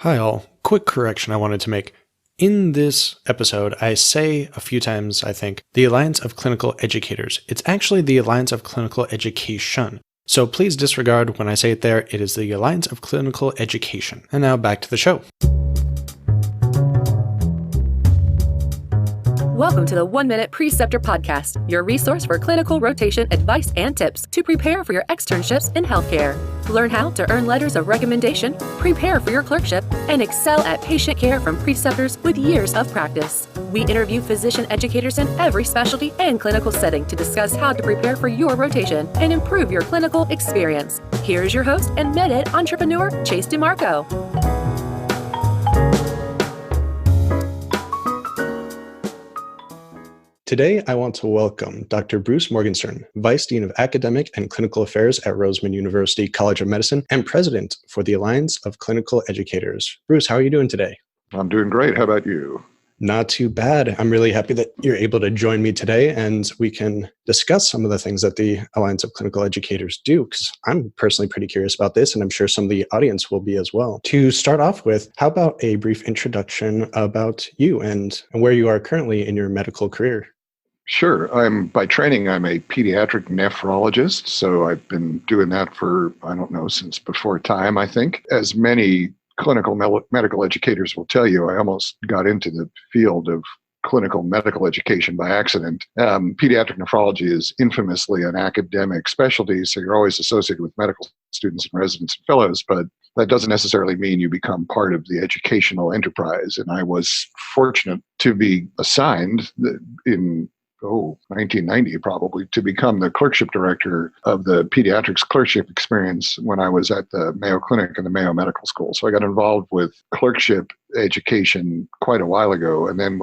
Hi all. Quick correction I wanted to make. In this episode, I say a few times, I think, the Alliance of Clinical Educators. It's actually the Alliance of Clinical Education. So please disregard when I say it there. It is the Alliance of Clinical Education. And now back to the show. Welcome to the One-Minute Preceptor podcast, your resource for clinical rotation advice and tips to prepare for your externships in healthcare. Learn how to earn letters of recommendation, prepare for your clerkship, and excel at patient care from preceptors with years of practice. We interview physician educators in every specialty and clinical setting to discuss how to prepare for your rotation and improve your clinical experience. Here's your host and med-ed entrepreneur, Chase DeMarco. Today, I want to welcome Dr. Bruce Morgenstern, Vice Dean of Academic and Clinical Affairs at Roseman University College of Medicine and President for the Alliance of Clinical Educators. Bruce, how are you doing today? I'm doing great. How about you? Not too bad. I'm really happy that you're able to join me today and we can discuss some of the things that the Alliance of Clinical Educators do, because I'm personally pretty curious about this, and I'm sure some of the audience will be as well. To start off with, how about a brief introduction about you and where you are currently in your medical career? Sure. By training, I'm a pediatric nephrologist. So I've been doing that for, since before time, I think. As many clinical medical educators will tell you, I almost got into the field of clinical medical education by accident. Pediatric nephrology is infamously an academic specialty, so you're always associated with medical students and residents and fellows, but that doesn't necessarily mean you become part of the educational enterprise. And I was fortunate to be assigned in 1990 probably, to become the Clerkship Director of the Pediatrics clerkship experience when I was at the Mayo Clinic and the Mayo Medical School. So I got involved with clerkship education quite a while ago, and then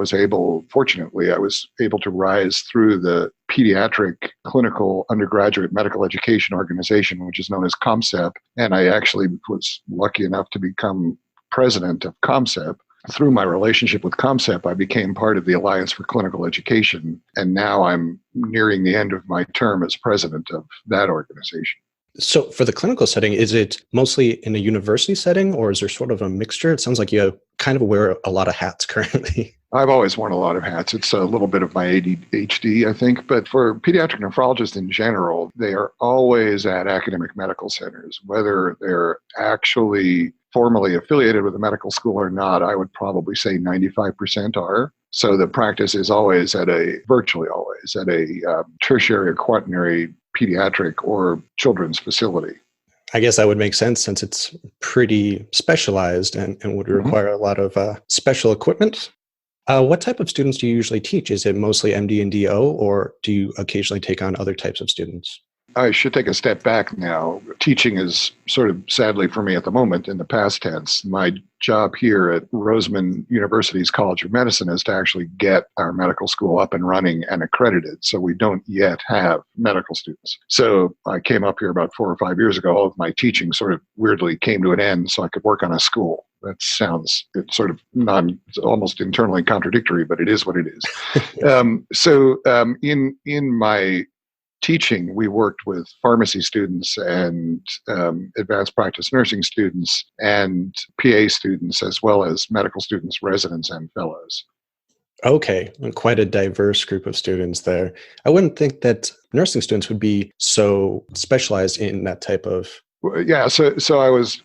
fortunately, I was able to rise through the Pediatric Clinical Undergraduate Medical Education Organization, which is known as COMSEP. And I actually was lucky enough to become president of COMSEP. Through my relationship with COMSEP, I became part of the Alliance for Clinical Education, and now I'm nearing the end of my term as president of that organization. So for the clinical setting, is it mostly in a university setting, or is there sort of a mixture? It sounds like you kind of wear a lot of hats currently. I've always worn a lot of hats. It's a little bit of my ADHD, I think. But for pediatric nephrologists in general, they are always at academic medical centers, whether they're actually formally affiliated with a medical school or not. I would probably say 95% are. So the practice is virtually always at a tertiary or quaternary pediatric or children's facility. I guess that would make sense since it's pretty specialized and would require a lot of special equipment. What type of students do you usually teach? Is it mostly MD and DO, or do you occasionally take on other types of students? I should take a step back now. Teaching is sort of, sadly for me at the moment, in the past tense. My job here at Roseman University's College of Medicine is to actually get our medical school up and running and accredited. So we don't yet have medical students. So I came up here about 4 or 5 years ago. All of my teaching sort of weirdly came to an end so I could work on a school. That sounds it's almost internally contradictory, but it is what it is. In my teaching, we worked with pharmacy students and advanced practice nursing students and PA students, as well as medical students, residents, and fellows. Okay, quite a diverse group of students there. I wouldn't think that nursing students would be so specialized in that type of... Yeah,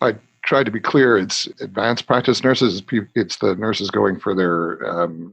I tried to be clear. It's advanced practice nurses. It's the nurses going for their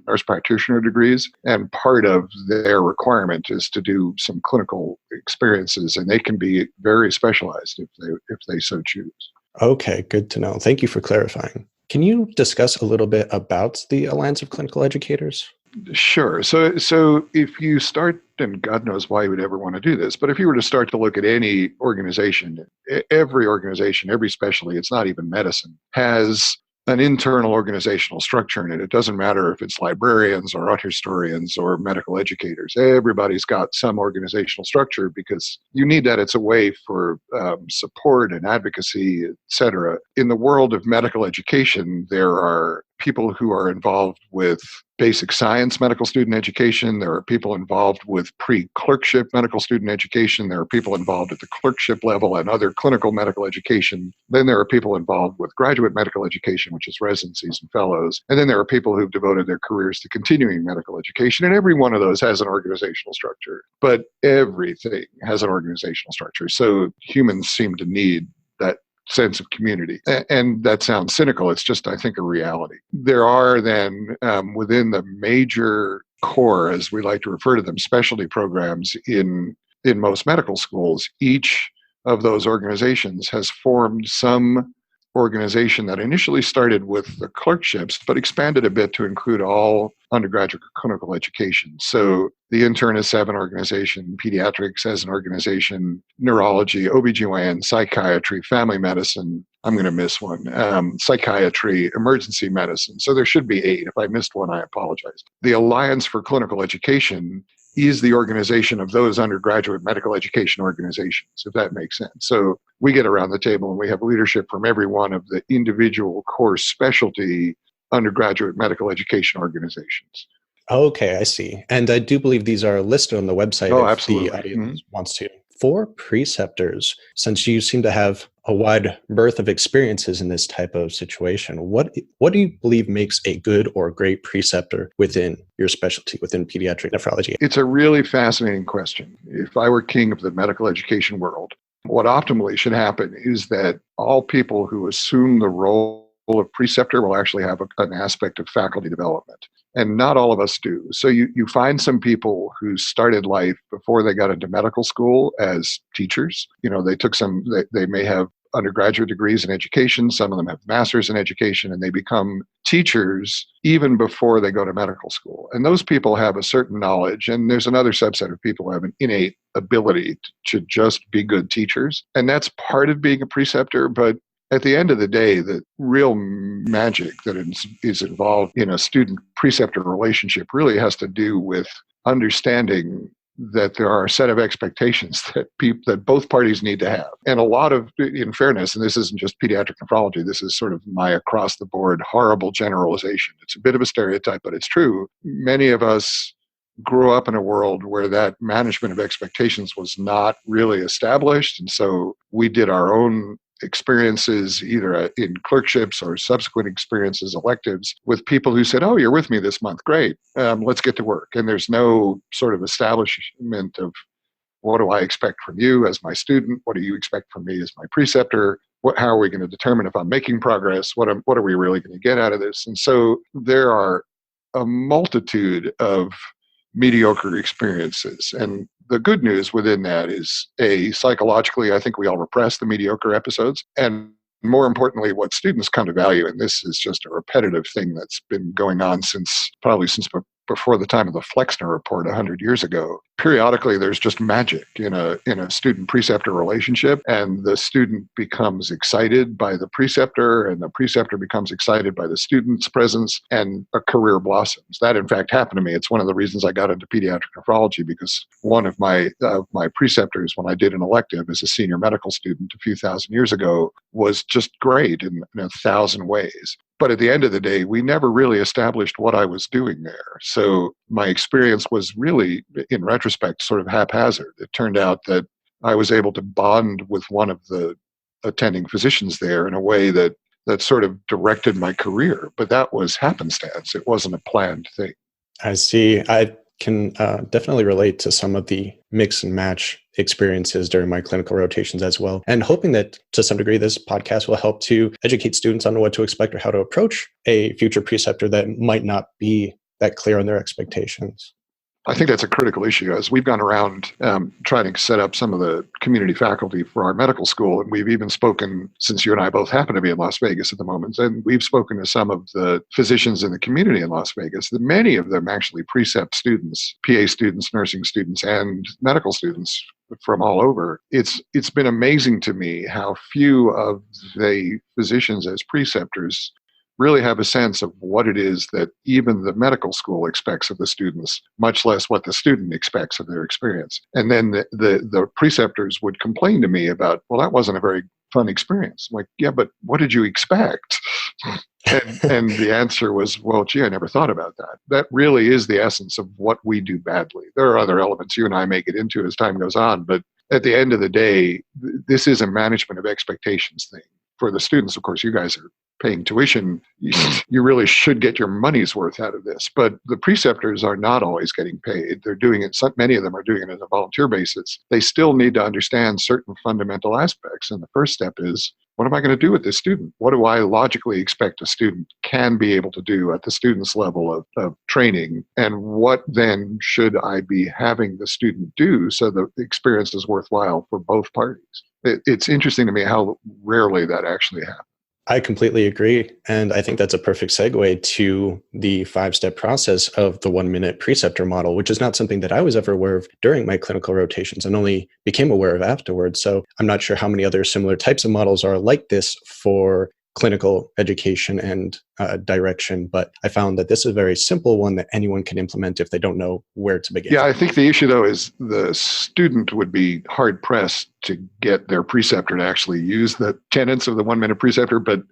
nurse practitioner degrees. And part of their requirement is to do some clinical experiences, and they can be very specialized if they so choose. Okay, good to know. Thank you for clarifying. Can you discuss a little bit about the Alliance of Clinical Educators? Sure. So if you start, and God knows why you would ever want to do this, but if you were to start to look at any organization, every specialty, it's not even medicine, has an internal organizational structure in it. It doesn't matter if it's librarians or art historians or medical educators. Everybody's got some organizational structure because you need that. It's a way for support and advocacy, et cetera. In the world of medical education, there are people who are involved with basic science medical student education. There are people involved with pre-clerkship medical student education. There are people involved at the clerkship level and other clinical medical education. Then there are people involved with graduate medical education, which is residencies and fellows. And then there are people who've devoted their careers to continuing medical education. And every one of those has an organizational structure. But everything has an organizational structure. So humans seem to need that sense of community. And that sounds cynical. It's just, I think, a reality. There are then within the major core, as we like to refer to them, specialty programs in most medical schools. Each of those organizations has formed some organization that initially started with the clerkships, but expanded a bit to include all undergraduate clinical education. So the internists have an organization, pediatrics has an organization, neurology, OBGYN, psychiatry, family medicine. I'm going to miss one. Psychiatry, emergency medicine. So there should be 8. If I missed one, I apologize. The Alliance for Clinical Education is the organization of those undergraduate medical education organizations, if that makes sense. So we get around the table and we have leadership from every one of the individual course specialty undergraduate medical education organizations. Okay, I see. And I do believe these are listed on the website if absolutely. the audience wants to. For preceptors, since you seem to have a wide berth of experiences in this type of situation, what do you believe makes a good or great preceptor within your specialty, within pediatric nephrology? It's a really fascinating question. If I were king of the medical education world, what optimally should happen is that all people who assume the role of preceptor will actually have an aspect of faculty development. And not all of us do. So you find some people who started life before they got into medical school as teachers. They took they may have undergraduate degrees in education. Some of them have masters in education, and they become teachers even before they go to medical school. And those people have a certain knowledge. And there's another subset of people who have an innate ability to just be good teachers. And that's part of being a preceptor. But at the end of the day, the real magic that is involved in a student-preceptor relationship really has to do with understanding that there are a set of expectations that both parties need to have. And a lot of, in fairness, and this isn't just pediatric nephrology, this is sort of my across-the-board horrible generalization. It's a bit of a stereotype, but it's true. Many of us grew up in a world where that management of expectations was not really established. And so we did our own experiences, either in clerkships or subsequent experiences, electives, with people who said, "Oh, you're with me this month. Great. Let's get to work." And there's no sort of establishment of what do I expect from you as my student? What do you expect from me as my preceptor? How are we going to determine if I'm making progress? What are we really going to get out of this? And so there are a multitude of mediocre experiences. And the good news within that is, psychologically, I think we all repress the mediocre episodes. And more importantly, what students come to value, and this is just a repetitive thing that's been going on since before the time of the Flexner report 100 years ago. Periodically, there's just magic in a student-preceptor relationship, and the student becomes excited by the preceptor, and the preceptor becomes excited by the student's presence, and a career blossoms. That, in fact, happened to me. It's one of the reasons I got into pediatric nephrology, because one of my preceptors, when I did an elective as a senior medical student a few thousand years ago, was just great in 1,000 ways. But at the end of the day, we never really established what I was doing there. So my experience was really, in retrospect, sort of haphazard. It turned out that I was able to bond with one of the attending physicians there in a way that sort of directed my career. But that was happenstance. It wasn't a planned thing. I see. I can definitely relate to some of the mix and match experiences during my clinical rotations as well. And hoping that to some degree, this podcast will help to educate students on what to expect or how to approach a future preceptor that might not be that clear on their expectations. I think that's a critical issue. As we've gone around trying to set up some of the community faculty for our medical school, and we've even spoken, since you and I both happen to be in Las Vegas at the moment, and we've spoken to some of the physicians in the community in Las Vegas, that many of them actually precept students, PA students, nursing students, and medical students from all over. It's been amazing to me how few of the physicians as preceptors really have a sense of what it is that even the medical school expects of the students, much less what the student expects of their experience. And then the preceptors would complain to me about, well, that wasn't a very fun experience. I'm like, yeah, but what did you expect? And the answer was, well, gee, I never thought about that. That really is the essence of what we do badly. There are other elements you and I may get into as time goes on, but at the end of the day, this is a management of expectations thing. For the students, of course, you guys are paying tuition. You really should get your money's worth out of this. But the preceptors are not always getting paid. They're doing it, many of them are doing it on a volunteer basis. They still need to understand certain fundamental aspects. And the first step is, what am I going to do with this student? What do I logically expect a student can be able to do at the student's level of training? And what then should I be having the student do so that the experience is worthwhile for both parties? It's interesting to me how rarely that actually happens. I completely agree. And I think that's a perfect segue to the 5-step process of the 1-minute preceptor model, which is not something that I was ever aware of during my clinical rotations and only became aware of afterwards. So I'm not sure how many other similar types of models are like this for clinical education and direction, but I found that this is a very simple one that anyone can implement if they don't know where to begin. Yeah, I think the issue, though, is the student would be hard-pressed to get their preceptor to actually use the tenets of the 1-minute preceptor, but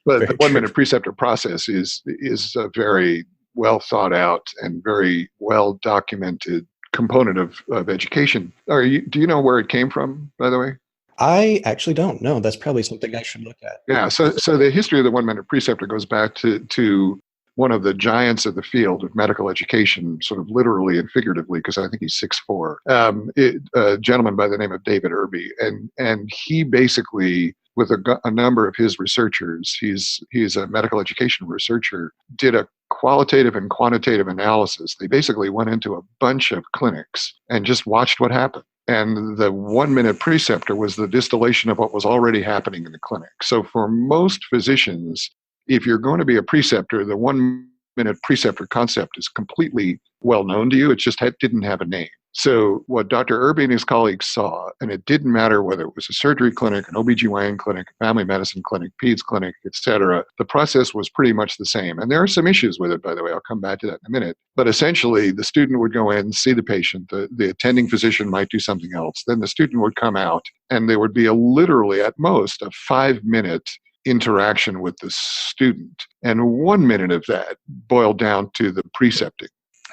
the 1-minute preceptor process is a very well thought out and very well documented component of education. Do you know where it came from, by the way? I actually don't know. That's probably something I should look at. Yeah, so the history of the 1-minute preceptor goes back to one of the giants of the field of medical education, sort of literally and figuratively, because I think he's 6'4", a gentleman by the name of David Irby. And he basically, with a number of his researchers, he's a medical education researcher, did a qualitative and quantitative analysis. They basically went into a bunch of clinics and just watched what happened. And the 1-minute preceptor was the distillation of what was already happening in the clinic. So for most physicians, if you're going to be a preceptor, the 1-minute preceptor concept is completely well known to you. It just didn't have a name. So what Dr. Irby and his colleagues saw, and it didn't matter whether it was a surgery clinic, an OBGYN clinic, a family medicine clinic, peds clinic, etc., the process was pretty much the same. And there are some issues with it, by the way. I'll come back to that in a minute. But essentially, the student would go in, see the patient, the attending physician might do something else. Then the student would come out, and there would be literally, at most, a 5-minute interaction with the student. And 1 minute of that boiled down to the precepting.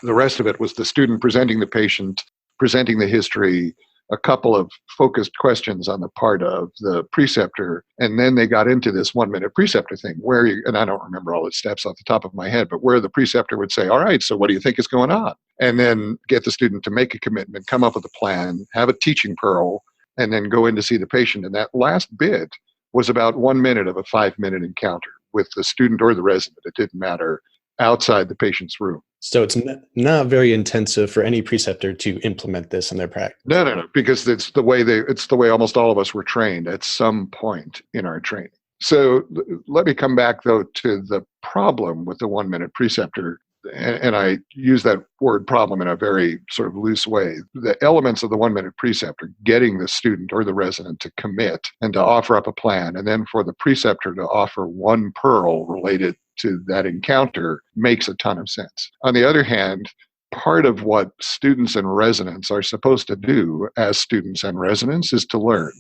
The rest of it was the student presenting the patient, presenting the history, a couple of focused questions on the part of the preceptor, and then they got into this 1-minute preceptor thing and I don't remember all the steps off the top of my head, but where the preceptor would say, all right, so what do you think is going on? And then get the student to make a commitment, come up with a plan, have a teaching pearl, and then go in to see the patient. And that last bit was about 1 minute of a 5-minute encounter with the student or the resident. It didn't matter, outside the patient's room. So it's not very intensive for any preceptor to implement this in their practice. No, because it's the way almost all of us were trained at some point in our training. So let me come back, though, to the problem with the 1-minute preceptor. And I use that word problem in a very sort of loose way. The elements of the 1-minute preceptor, getting the student or the resident to commit and to offer up a plan, and then for the preceptor to offer one pearl related to that encounter, makes a ton of sense. On the other hand, part of what students and residents are supposed to do as students and residents is to learn.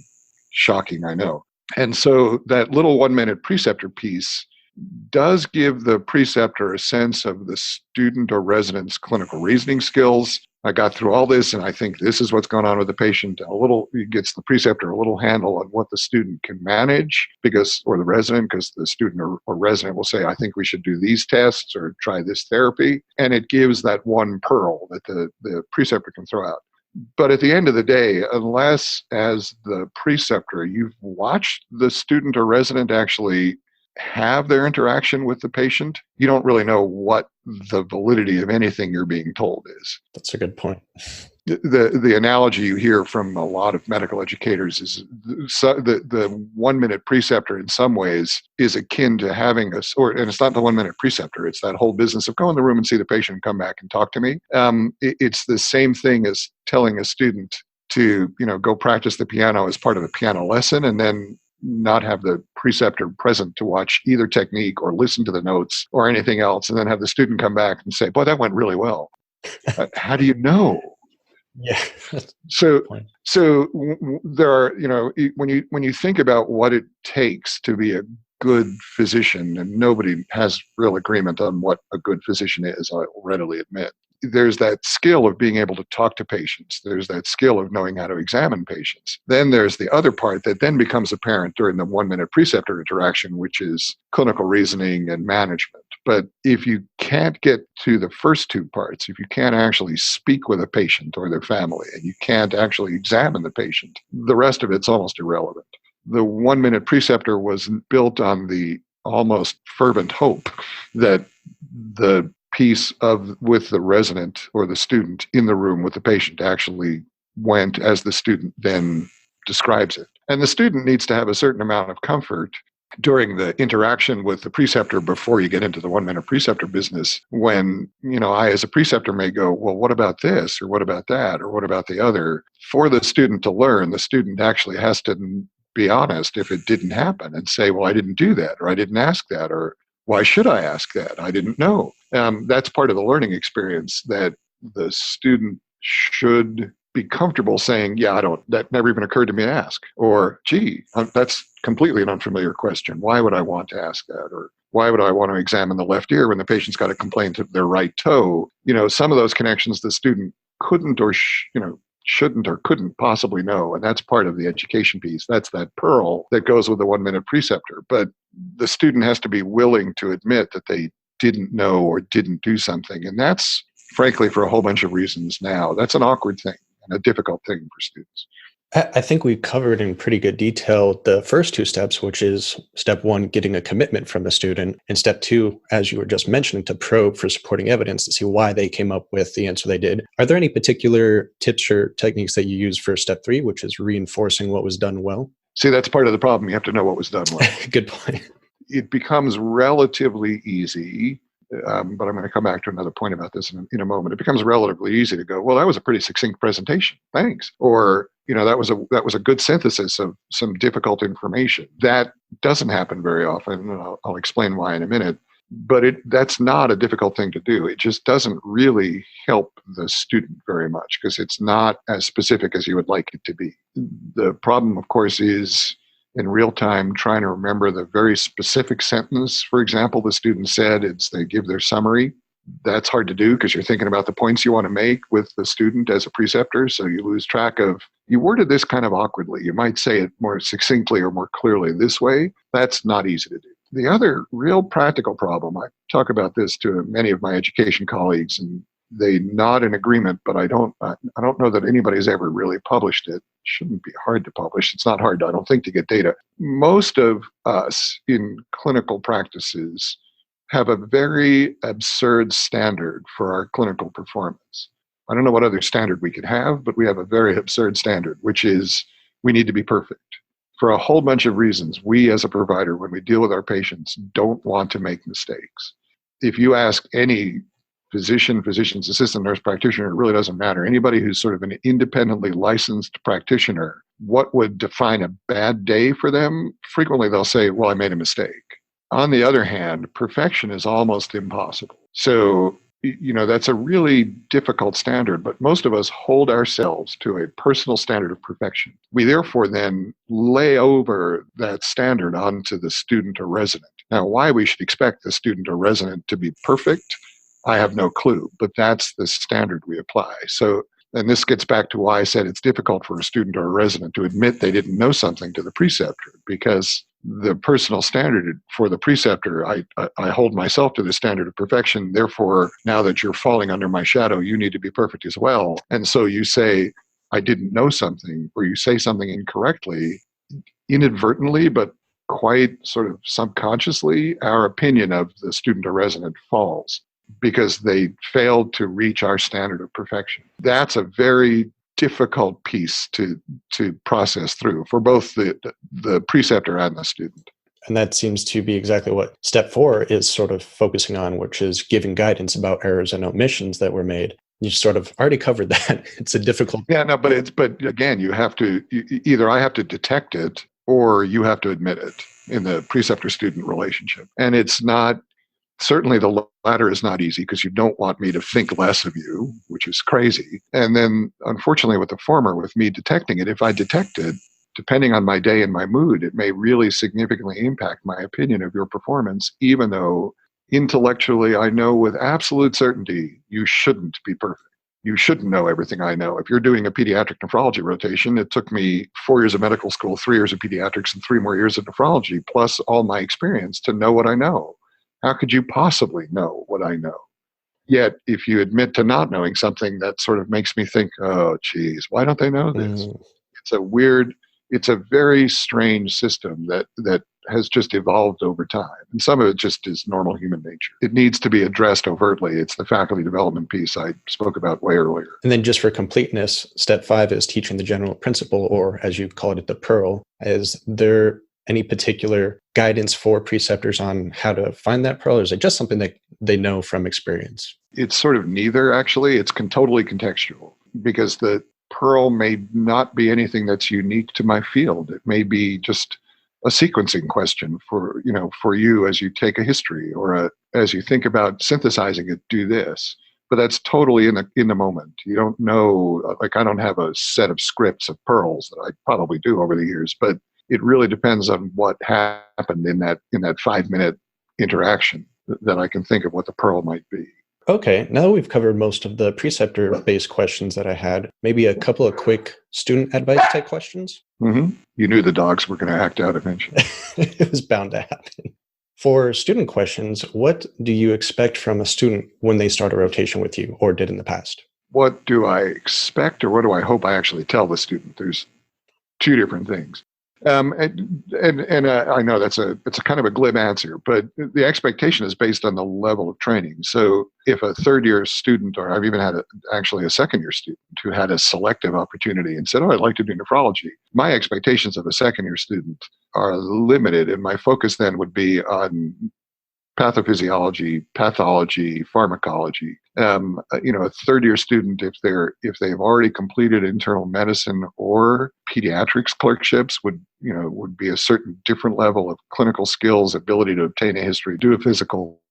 Shocking, I know. And so that little 1-minute preceptor piece does give the preceptor a sense of the student or resident's clinical reasoning skills. I got through all this, and I think this is what's going on with the patient. It gets the preceptor a little handle on what the student can manage, or the resident, because the student or resident will say, I think we should do these tests or try this therapy. And it gives that one pearl that the preceptor can throw out. But at the end of the day, unless as the preceptor, you've watched the student or resident actually have their interaction with the patient, you don't really know what the validity of anything you're being told is. That's a good point. The analogy you hear from a lot of medical educators is the 1-minute preceptor in some ways is akin to having and it's not the 1-minute preceptor, it's that whole business of go in the room and see the patient and come back and talk to me. It's the same thing as telling a student to, go practice the piano as part of a piano lesson and then not have the preceptor present to watch either technique or listen to the notes or anything else, and then have the student come back and say, boy, that went really well. How do you know? Yeah. So, Point. there are, when you think about what it takes to be a good physician, and nobody has real agreement on what a good physician is, I'll readily admit. There's that skill of being able to talk to patients. There's that skill of knowing how to examine patients. Then there's the other part that then becomes apparent during the 1-minute preceptor interaction, which is clinical reasoning and management. But if you can't get to the first two parts, if you can't actually speak with a patient or their family, and you can't actually examine the patient, the rest of it's almost irrelevant. The 1-minute preceptor was built on the almost fervent hope that the piece of with the resident or the student in the room with the patient actually went as the student then describes it. And the student needs to have a certain amount of comfort during the interaction with the preceptor before you get into the 1-minute preceptor business, when, I as a preceptor may go, well, what about this, or what about that, or what about the other? For the student to learn, the student actually has to be honest if it didn't happen and say, well, I didn't do that, or I didn't ask that, or why should I ask that? I didn't know. That's part of the learning experience, that the student should be comfortable saying, yeah, that never even occurred to me to ask. Or, gee, that's completely an unfamiliar question. Why would I want to ask that? Or why would I want to examine the left ear when the patient's got a complaint of their right toe? Some of those connections the student couldn't or shouldn't or couldn't possibly know. And that's part of the education piece. That's that pearl that goes with the 1-minute preceptor. But the student has to be willing to admit that they didn't know or didn't do something. And that's, frankly, for a whole bunch of reasons now, that's an awkward thing and a difficult thing for students. I think we covered in pretty good detail the first two steps, which is step one, getting a commitment from the student, and step two, as you were just mentioning, to probe for supporting evidence to see why they came up with the answer they did. Are there any particular tips or techniques that you use for step three, which is reinforcing what was done well? See, that's part of the problem. You have to know what was done well. Good point. It becomes relatively easy. But I'm going to come back to another point about this in a moment. It becomes relatively easy to go, well, that was a pretty succinct presentation. Thanks. Or, that was a good synthesis of some difficult information. That doesn't happen very often, and I'll explain why in a minute. But that's not a difficult thing to do. It just doesn't really help the student very much because it's not as specific as you would like it to be. The problem, of course, is in real time trying to remember the very specific sentence, for example, the student said, they give their summary. That's hard to do because you're thinking about the points you want to make with the student as a preceptor, so you lose track of, you worded this kind of awkwardly. You might say it more succinctly or more clearly this way. That's not easy to do. The other real practical problem, I talk about this to many of my education colleagues, and they nod in agreement, but I don't know that anybody's ever really published it. It shouldn't be hard to publish. It's not hard, I don't think, to get data. Most of us in clinical practices have a very absurd standard for our clinical performance. I don't know what other standard we could have, but we have a very absurd standard, which is we need to be perfect. For a whole bunch of reasons, we as a provider, when we deal with our patients, don't want to make mistakes. If you ask any physician's assistant, nurse practitioner, it really doesn't matter. Anybody who's sort of an independently licensed practitioner, what would define a bad day for them? Frequently they'll say, well, I made a mistake. On the other hand, perfection is almost impossible. So, that's a really difficult standard, but most of us hold ourselves to a personal standard of perfection. We therefore then lay over that standard onto the student or resident. Now, why we should expect the student or resident to be perfect, I have no clue, but that's the standard we apply. So, and this gets back to why I said it's difficult for a student or a resident to admit they didn't know something to the preceptor, because the personal standard for the preceptor, I hold myself to the standard of perfection. Therefore, now that you're falling under my shadow, you need to be perfect as well. And so you say, I didn't know something, or you say something incorrectly, inadvertently, but quite sort of subconsciously, our opinion of the student or resident falls because they failed to reach our standard of perfection. That's a very difficult piece to process through for both the preceptor and the student. And that seems to be exactly what step 4 is sort of focusing on, which is giving guidance about errors and omissions that were made. You sort of already covered that. It's a difficult. Yeah, no, but again, you have to, either I have to detect it or you have to admit it in the preceptor-student relationship. And it's not Certainly the latter is not easy because you don't want me to think less of you, which is crazy. And then, unfortunately, with the former, with me detecting it, if I detect it, depending on my day and my mood, it may really significantly impact my opinion of your performance, even though intellectually I know with absolute certainty you shouldn't be perfect. You shouldn't know everything I know. If you're doing a pediatric nephrology rotation, it took me 4 years of medical school, 3 years of pediatrics, and 3 more years of nephrology, plus all my experience to know what I know. How could you possibly know what I know? Yet, if you admit to not knowing something, that sort of makes me think, oh, geez, why don't they know this? It's a very strange system that has just evolved over time. And some of it just is normal human nature. It needs to be addressed overtly. It's the faculty development piece I spoke about way earlier. And then just for completeness, step 5 is teaching the general principle, or as you called it, the pearl. Is there any particular guidance for preceptors on how to find that pearl, or is it just something that they know from experience? It's sort of neither, actually. It's totally contextual, because the pearl may not be anything that's unique to my field. It may be just a sequencing question for you as you take a history, or as you think about synthesizing it, do this. But that's totally in the moment. You don't know, like I don't have a set of scripts of pearls that I probably do over the years, but it really depends on what happened in that 5-minute interaction that I can think of what the pearl might be. Okay, now that we've covered most of the preceptor-based questions that I had, maybe a couple of quick student advice type questions. Mm-hmm. You knew the dogs were going to act out eventually. It was bound to happen. For student questions, what do you expect from a student when they start a rotation with you or did in the past? What do I expect, or what do I hope I actually tell the student? There's 2 different things. And I know it's a kind of a glib answer, but the expectation is based on the level of training. So if a 3rd-year student, or I've even had actually a 2nd-year student who had a selective opportunity and said, oh, I'd like to do nephrology, my expectations of a 2nd-year student are limited, and my focus then would be on pathophysiology, pathology, pharmacology. A 3rd-year student, if they've already completed internal medicine or pediatrics clerkships, would be a certain different level of clinical skills, ability to obtain a history, do a physical,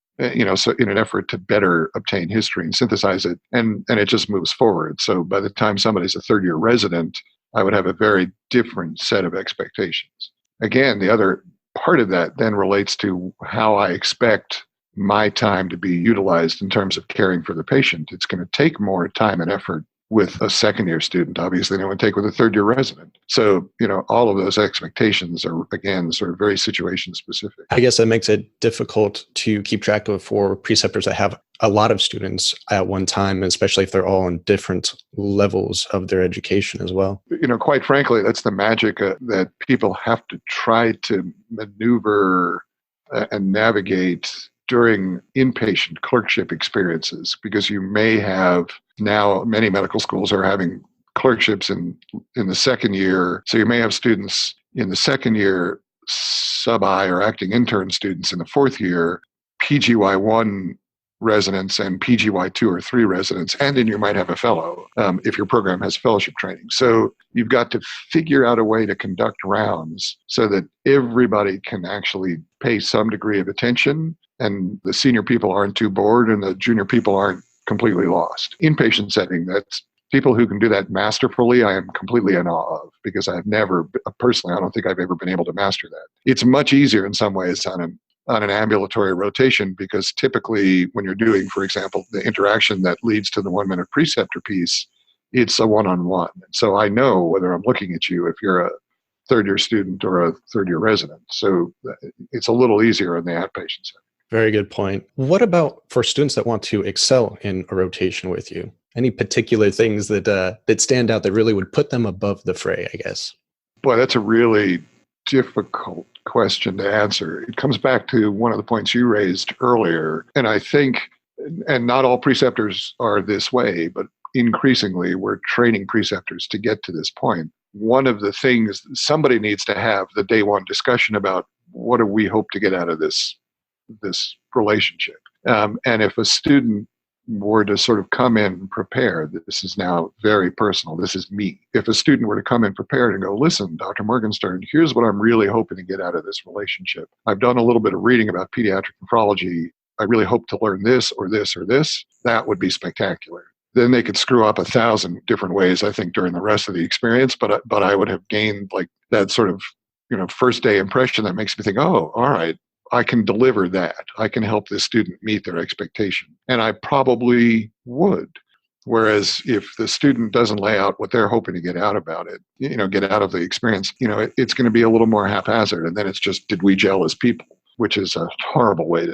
so in an effort to better obtain history and synthesize it, and it just moves forward. So by the time somebody's a 3rd-year resident, I would have a very different set of expectations. Again, the other part of that then relates to how I expect my time to be utilized in terms of caring for the patient. It's going to take more time and effort with a 2nd-year student, obviously, than it would take with a 3rd-year resident. So, all of those expectations are, again, sort of very situation specific. I guess that makes it difficult to keep track of for preceptors that have a lot of students at one time, especially if they're all on different levels of their education as well. Quite frankly, that's the magic that people have to try to maneuver and navigate during inpatient clerkship experiences, because you may have now many medical schools are having clerkships in the 2nd year. So you may have students in the 2nd year, sub-I or acting intern students in the 4th year, PGY1 residents and PGY2 or 3 residents, and then you might have a fellow if your program has fellowship training. So you've got to figure out a way to conduct rounds so that everybody can actually pay some degree of attention, and the senior people aren't too bored and the junior people aren't completely lost. Inpatient setting, that's people who can do that masterfully, I am completely in awe of, because I've never, personally, I don't think I've ever been able to master that. It's much easier in some ways on an ambulatory rotation, because typically when you're doing, for example, the interaction that leads to the 1-minute preceptor piece, it's a one-on-one. So I know whether I'm looking at you if you're a 3rd-year student or a 3rd-year resident. So it's a little easier in the outpatient setting. Very good point. What about for students that want to excel in a rotation with you? Any particular things that stand out that really would put them above the fray, I guess? Boy, that's a really difficult question to answer. It comes back to one of the points you raised earlier. And I think, and not all preceptors are this way, but increasingly we're training preceptors to get to this point. One of the things somebody needs to have the day one discussion about, what do we hope to get out of this relationship? And if a student were to sort of come in prepared, this is now very personal, this is me. If a student were to come in prepared and go, listen, Dr. Morgenstern, here's what I'm really hoping to get out of this relationship. I've done a little bit of reading about pediatric nephrology. I really hope to learn this or this or this, that would be spectacular. Then they could screw up 1,000 different ways, I think, during the rest of the experience. But I would have gained like that sort of, first day impression that makes me think, oh, all right, I can deliver that. I can help this student meet their expectation. And I probably would. Whereas if the student doesn't lay out what they're hoping to get out about it, get out of the experience, it's going to be a little more haphazard. And then it's just, did we gel as people? Which is a horrible way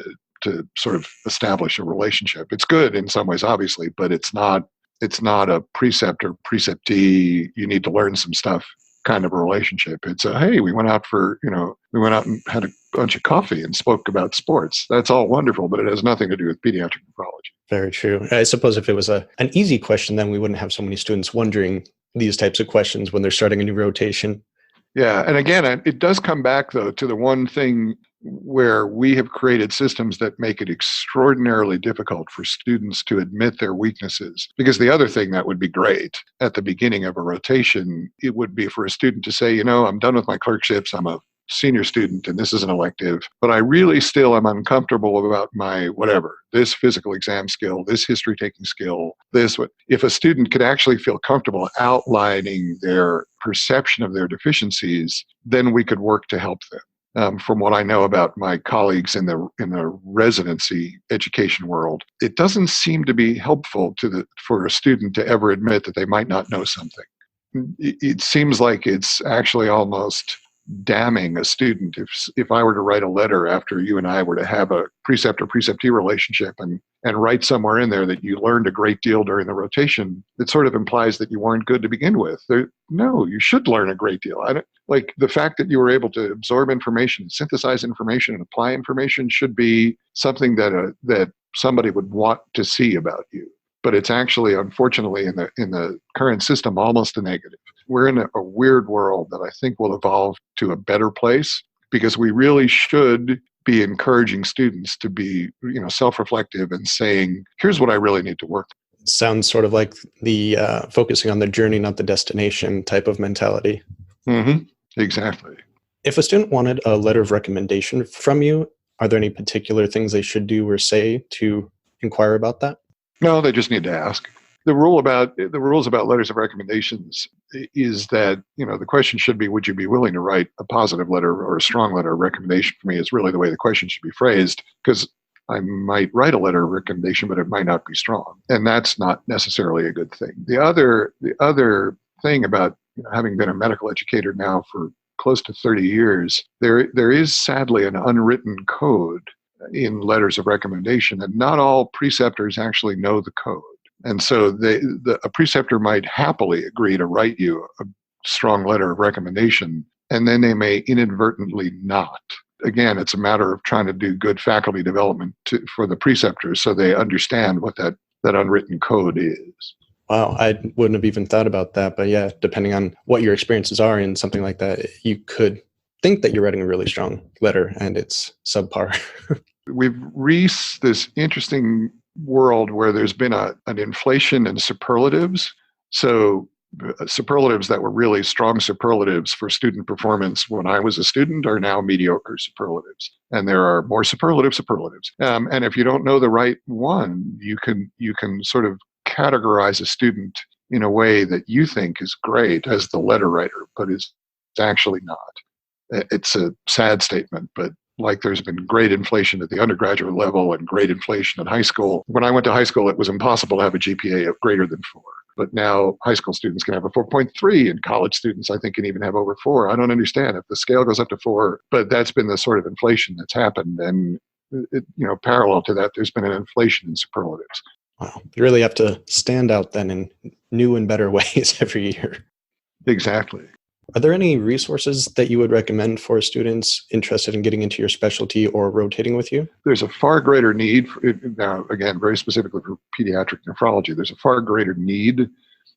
to sort of establish a relationship. It's good in some ways, obviously, but it's not a preceptor, preceptee, you need to learn some stuff kind of a relationship. It's a, hey, we went out and had a bunch of coffee and spoke about sports. That's all wonderful, but it has nothing to do with pediatric nephrology. Very true. I suppose if it was an easy question, then we wouldn't have so many students wondering these types of questions when they're starting a new rotation. Yeah. And again, it does come back, though, to the one thing where we have created systems that make it extraordinarily difficult for students to admit their weaknesses. Because the other thing that would be great at the beginning of a rotation, it would be for a student to say, I'm done with my clerkships. I'm a senior student and this is an elective, but I really still am uncomfortable about my whatever, this physical exam skill, this history taking skill, if a student could actually feel comfortable outlining their perception of their deficiencies, then we could work to help them. From what I know about my colleagues in the residency education world, it doesn't seem to be helpful for a student to ever admit that they might not know something. It seems like it's actually almost damning a student. If I were to write a letter after you and I were to have a preceptor-preceptee relationship and write somewhere in there that you learned a great deal during the rotation, it sort of implies that you weren't good to begin with. No, you should learn a great deal. Like the fact that you were able to absorb information, synthesize information, and apply information should be something that somebody would want to see about you. But it's actually, unfortunately, in the current system, almost a negative. We're in a weird world that I think will evolve to a better place, because we really should be encouraging students to be, self-reflective and saying, here's what I really need to work on. It sounds sort of like the focusing on the journey, not the destination type of mentality. Mm-hmm. Exactly. If a student wanted a letter of recommendation from you, are there any particular things they should do or say to inquire about that? No, they just need to ask. The rules about letters of recommendations is that, the question should be, would you be willing to write a positive letter or a strong letter of recommendation for me, is really the way the question should be phrased, because I might write a letter of recommendation, but it might not be strong. And that's not necessarily a good thing. The other thing about having been a medical educator now for close to 30 years, there is sadly an unwritten code in letters of recommendation, and not all preceptors actually know the code. And so a preceptor might happily agree to write you a strong letter of recommendation, and then they may inadvertently not. Again, it's a matter of trying to do good faculty development for the preceptors so they understand what that unwritten code is. Wow, I wouldn't have even thought about that. But yeah, depending on what your experiences are in something like that, you could think that you're writing a really strong letter and it's subpar. We've reached this interesting world where there's been an inflation in superlatives. So superlatives that were really strong superlatives for student performance when I was a student are now mediocre superlatives. And there are more superlatives. And if you don't know the right one, you can sort of categorize a student in a way that you think is great as the letter writer, but it's actually not. It's a sad statement, but like there's been great inflation at the undergraduate level and great inflation at high school. When I went to high school, it was impossible to have a GPA of greater than 4. But now high school students can have a 4.3, and college students, I think, can even have over 4. I don't understand if the scale goes up to 4, but that's been the sort of inflation that's happened. And parallel to that, there's been an inflation in superlatives. Wow, you really have to stand out then in new and better ways every year. Exactly. Are there any resources that you would recommend for students interested in getting into your specialty or rotating with you? There's a far greater need, now again, very specifically for pediatric nephrology, there's a far greater need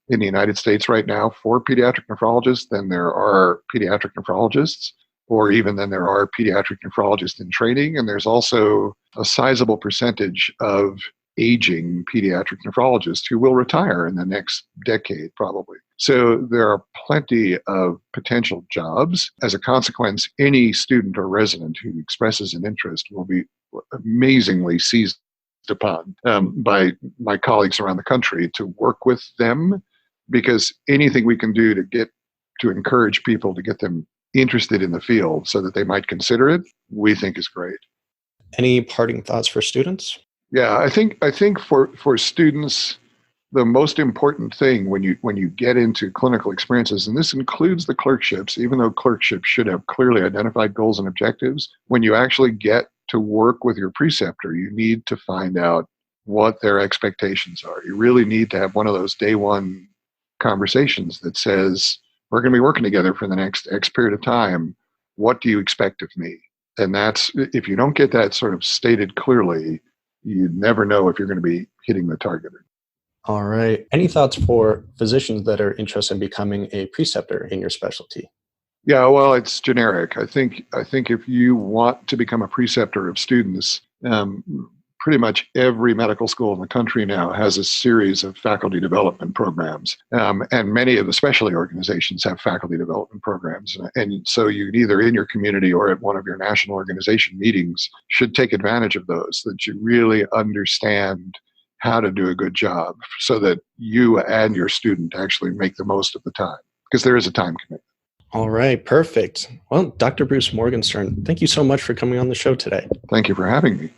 in the United States right now for pediatric nephrologists than there are pediatric nephrologists, or even than there are pediatric nephrologists in training. And there's also a sizable percentage of aging pediatric nephrologists who will retire in the next decade, probably. So there are plenty of potential jobs. As a consequence, any student or resident who expresses an interest will be amazingly seized upon by my colleagues around the country to work with them, because anything we can do to encourage people to get them interested in the field so that they might consider it, we think is great. Any parting thoughts for students? Yeah, I think for students, the most important thing when you get into clinical experiences, and this includes the clerkships, even though clerkships should have clearly identified goals and objectives, when you actually get to work with your preceptor, you need to find out what their expectations are. You really need to have one of those day one conversations that says, we're going to be working together for the next X period of time. What do you expect of me? And that's, if you don't get that sort of stated clearly, you never know if you're going to be hitting the target. All right. Any thoughts for physicians that are interested in becoming a preceptor in your specialty? Yeah, well, it's generic. I think if you want to become a preceptor of students, pretty much every medical school in the country now has a series of faculty development programs. And many of the specialty organizations have faculty development programs. And so you either in your community or at one of your national organization meetings should take advantage of those, that you really understand how to do a good job so that you and your student actually make the most of the time, because there is a time commitment. All right, perfect. Well, Dr. Bruce Morgenstern, thank you so much for coming on the show today. Thank you for having me.